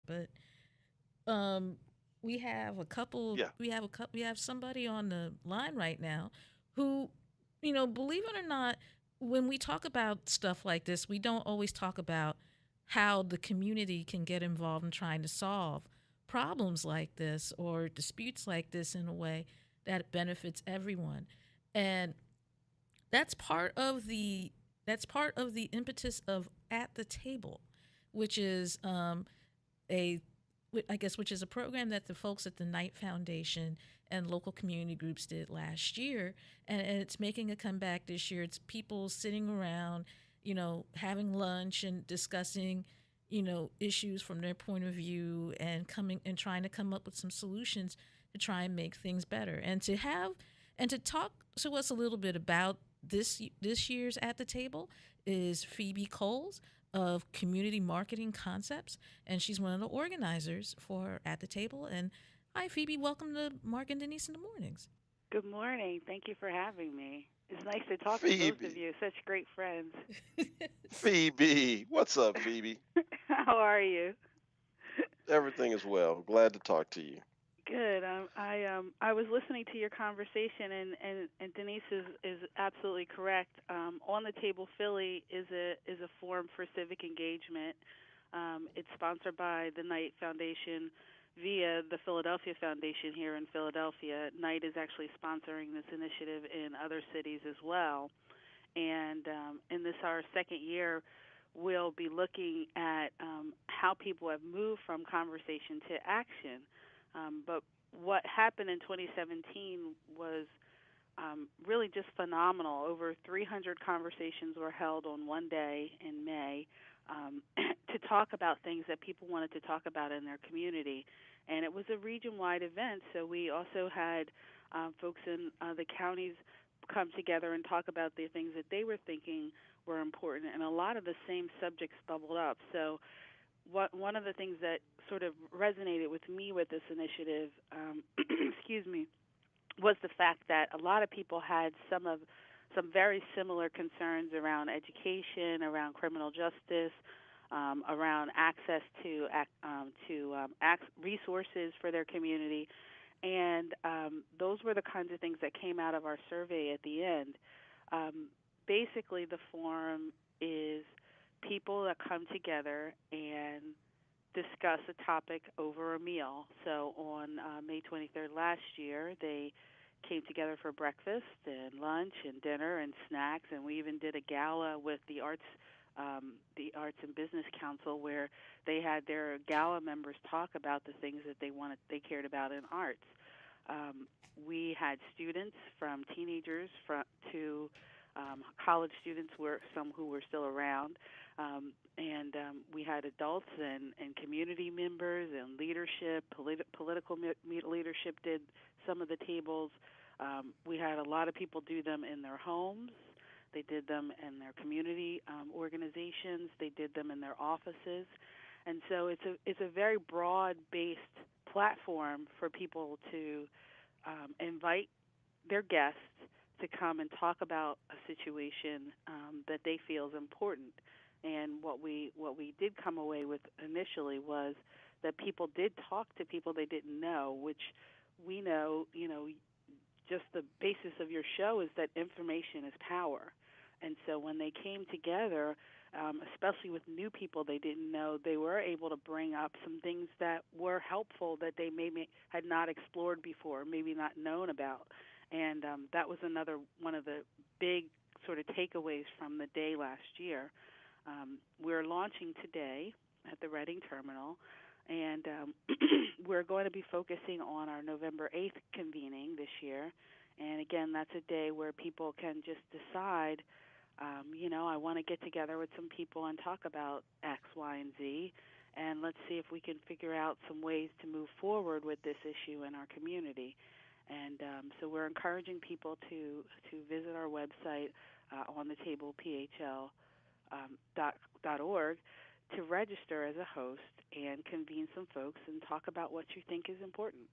But um, we have a couple. Yeah. We have a couple. We have somebody on the line right now who, believe it or not, when we talk about stuff like this, we don't always talk about how the community can get involved in trying to solve problems like this or disputes like this in a way that benefits everyone. And that's part of the impetus of at the table, which is a I guess which is a program that the folks at the Knight Foundation and local community groups did last year, and it's making a comeback this year. It's people sitting around, having lunch and discussing, issues from their point of view and coming and trying to come up with some solutions to try and make things better. And to talk to us a little bit about this year's at the table is Phoebe Coles of Community Marketing Concepts, and she's one of the organizers for At the Table. And hi, Phoebe. Welcome to Mark and Denise in the Mornings. Good morning. Thank you for having me. It's nice to talk to both of Phoebe. you. Such great friends. Phoebe. What's up, Phoebe? How are you? Everything is well. Glad to talk to you. Good. I was listening to your conversation, and Denise is absolutely correct. On the Table Philly is a forum for civic engagement. It's sponsored by the Knight Foundation via the Philadelphia Foundation here in Philadelphia. Knight is actually sponsoring this initiative in other cities as well. And in this our second year, we'll be looking at how people have moved from conversation to action. But what happened in 2017 was really just phenomenal. Over 300 conversations were held on one day in May to talk about things that people wanted to talk about in their community. And it was a region-wide event, so we also had folks in the counties come together and talk about the things that they were thinking were important, and a lot of the same subjects bubbled up. So one of the things that sort of resonated with me with this initiative, excuse me, was the fact that a lot of people had some very similar concerns around education, around criminal justice, around access to resources for their community, and those were the kinds of things that came out of our survey at the end. Basically, the forum is people that come together and discuss a topic over a meal. So on May 23rd last year, they came together for breakfast and lunch and dinner and snacks, and we even did a gala with the Arts and Business Council, where they had their gala members talk about the things that they cared about in arts. We had students from teenagers to college students, were some who were still around, and we had adults and community members and leadership, political leadership did some of the tables. We had a lot of people do them in their homes. They did them in their community organizations. They did them in their offices, and so it's a very broad-based platform for people to invite their guests to come and talk about a situation that they feel is important. And what we did come away with initially was that people did talk to people they didn't know, which we know, just the basis of your show is that information is power. And so when they came together, especially with new people they didn't know, they were able to bring up some things that were helpful that they maybe had not explored before, maybe not known about. And that was another one of the big sort of takeaways from the day last year. We're launching today at the Reading Terminal, and we're going to be focusing on our November 8th convening this year. And again, that's a day where people can just decide, I want to get together with some people and talk about X, Y, and Z, and let's see if we can figure out some ways to move forward with this issue in our community. And so we're encouraging people to visit our website on the table, phl.org, to register as a host and convene some folks and talk about what you think is important.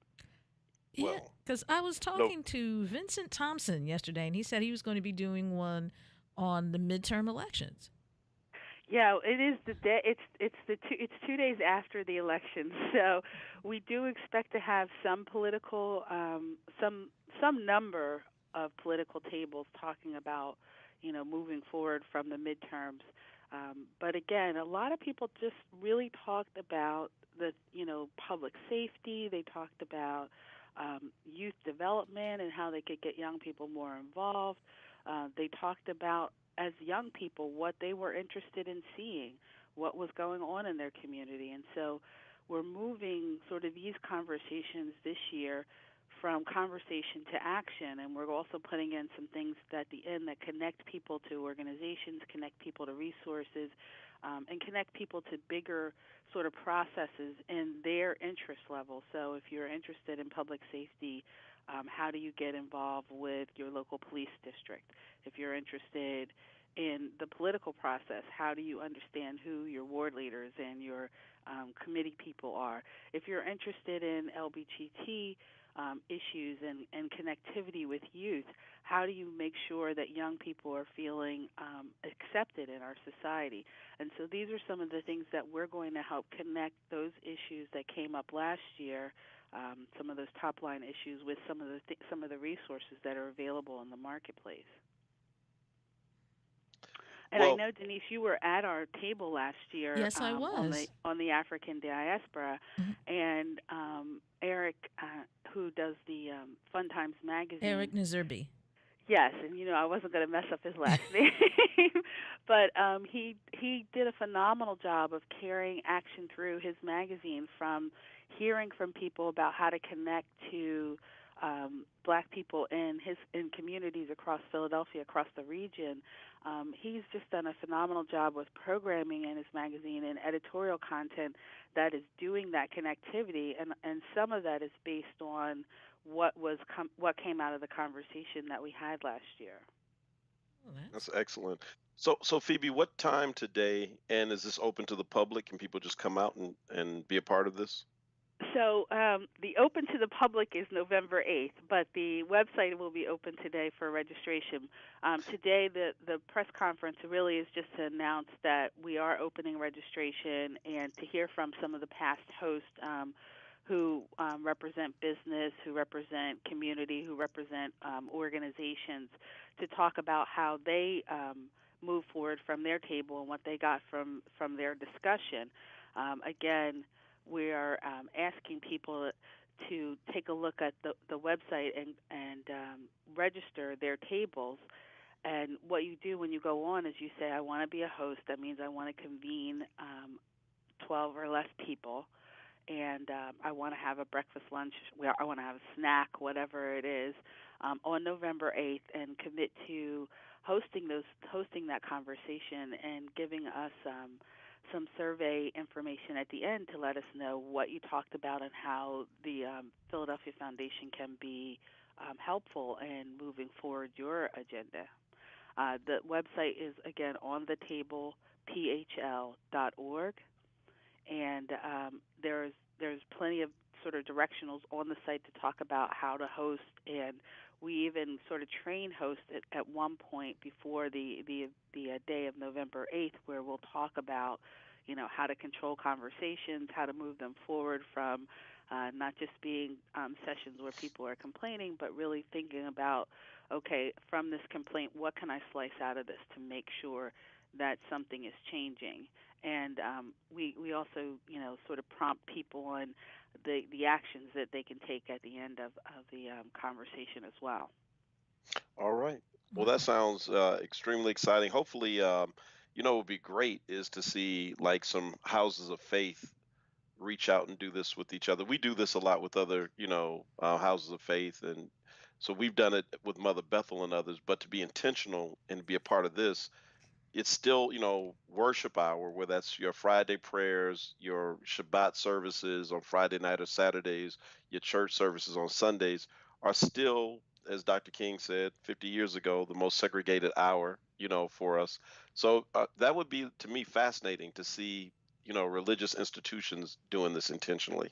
Yeah, Well, because I was no, talking to Vincent Thompson yesterday, and he said he was going to be doing one on the midterm elections. Yeah, it is the day. It's 2 days after the election, so we do expect to have some political some number of political tables talking about moving forward from the midterms. But again, a lot of people just really talked about the public safety. They talked about youth development and how they could get young people more involved. They talked about, as young people, what they were interested in seeing, what was going on in their community. And so we're moving sort of these conversations this year from conversation to action, and we're also putting in some things at the end that connect people to organizations, connect people to resources, and connect people to bigger sort of processes in their interest level. So if you're interested in public safety, how do you get involved with your local police district? If you're interested in the political process, how do you understand who your ward leaders and your committee people are? If you're interested in LBGT issues and connectivity with youth, how do you make sure that young people are feeling accepted in our society? And so these are some of the things that we're going to help connect those issues that came up last year, some of those top line issues, with some of the resources that are available in the marketplace. And I Well, know, Denise, you were at our table last year Yes, I was. on the African diaspora, Mhm. and Eric, who does the Fun Times magazine. Eric Nazerbi. Yes, and I wasn't going to mess up his last name, but he did a phenomenal job of carrying action through his magazine, from hearing from people about how to connect to black people in communities across Philadelphia, across the region. He's just done a phenomenal job with programming in his magazine and editorial content that is doing that connectivity, and some of that is based on what came out of the conversation that we had last year. Oh, that's excellent. So Phoebe, what time today, and is this open to the public? Can people just come out and be a part of this? So the open to the public is November 8th, but the website will be open today for registration. Today, the press conference really is just to announce that we are opening registration, and to hear from some of the past hosts who represent business, who represent community, who represent organizations, to talk about how they move forward from their table and what they got from their discussion. Again, we are asking people to take a look at the website and register their tables. And what you do when you go on is you say, I want to be a host. That means I want to convene 12 or less people, and I want to have a breakfast, lunch, where I want to have a snack, whatever it is, on November 8th, and commit to hosting that conversation and giving us some survey information at the end to let us know what you talked about and how the Philadelphia Foundation can be helpful in moving forward your agenda. The website is, again, on the table, phl.org, and there's plenty of sort of directionals on the site to talk about how to host, and we even sort of train hosts at one point before the day of November 8th, where we'll talk about how to control conversations, how to move them forward from not just being sessions where people are complaining, but really thinking about, okay, from this complaint, what can I slice out of this to make sure that something is changing? And we also sort of prompt people on the actions that they can take at the end of the conversation as well. All right. Well, that Wow. sounds extremely exciting. Hopefully, what would be great is to see like some houses of faith reach out and do this with each other. We do this a lot with other, houses of faith, and so we've done it with Mother Bethel and others. But to be intentional and be a part of this, it's still, worship hour, where that's your Friday prayers, your Shabbat services on Friday night or Saturdays, your church services on Sundays are still, as Dr. King said 50 years ago, the most segregated hour, for us. So that would be, to me, fascinating to see, religious institutions doing this intentionally.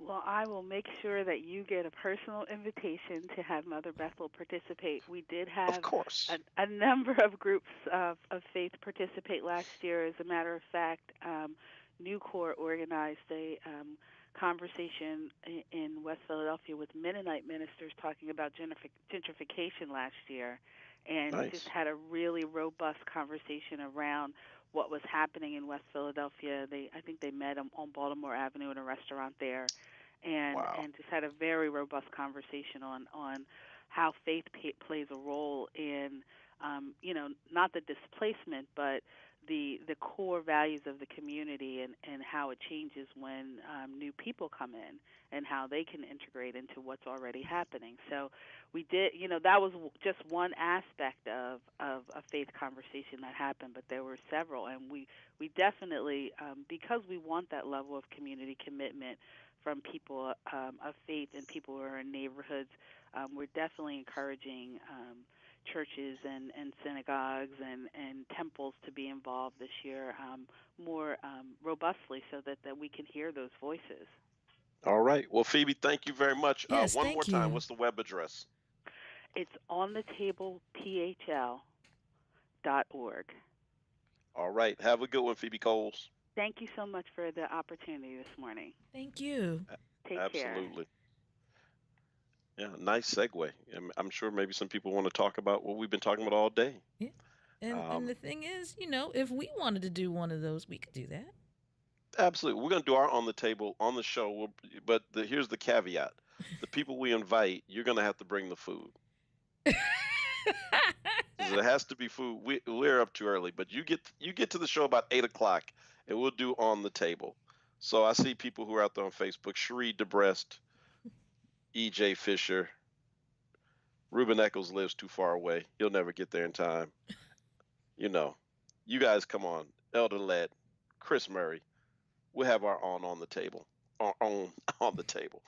Well, I will make sure that you get a personal invitation to have Mother Bethel participate. We did Of have course. a number of groups of faith participate last year. As a matter of fact, New Court organized a conversation in West Philadelphia with Mennonite ministers talking about gentrification last year, and just Nice. had a really robust conversation around what was happening in West Philadelphia. I think they met on Baltimore Avenue in a restaurant there, Wow. and just had a very robust conversation on how faith plays a role in not the displacement but the core values of the community, and how it changes when new people come in and how they can integrate into what's already happening. So we did, that was just one aspect of a faith conversation that happened, but there were several, and we definitely, because we want that level of community commitment from people of faith and people who are in neighborhoods. We're definitely encouraging churches and synagogues and temples to be involved this year more robustly, so that we can hear those voices. All right. Well, Phoebe, thank you very much. Yes, One more thank time. you. What's the web address? It's on the table phl.org. All right. Have a good one, Phoebe Coles. Thank you so much for the opportunity this morning. Thank you. A- Take care. Absolutely. Yeah, nice segue. I'm sure maybe some people want to talk about what we've been talking about all day. Yeah. And Um, the thing is, if we wanted to do one of those, we could do that. Absolutely. We're going to do our on the table on the show. But here's the caveat: the people we invite, you're going to have to bring the food because it has to be food. We're up too early, but you get to the show about 8 o'clock, and we'll do on the table. So I see people who are out there on Facebook: Cherie DeBrest, E.J. Fisher, Ruben Eccles lives too far away. He'll never get there in time. You know, you guys come on, Elder Led, Chris Murray. We'll have our on the table, on on the table.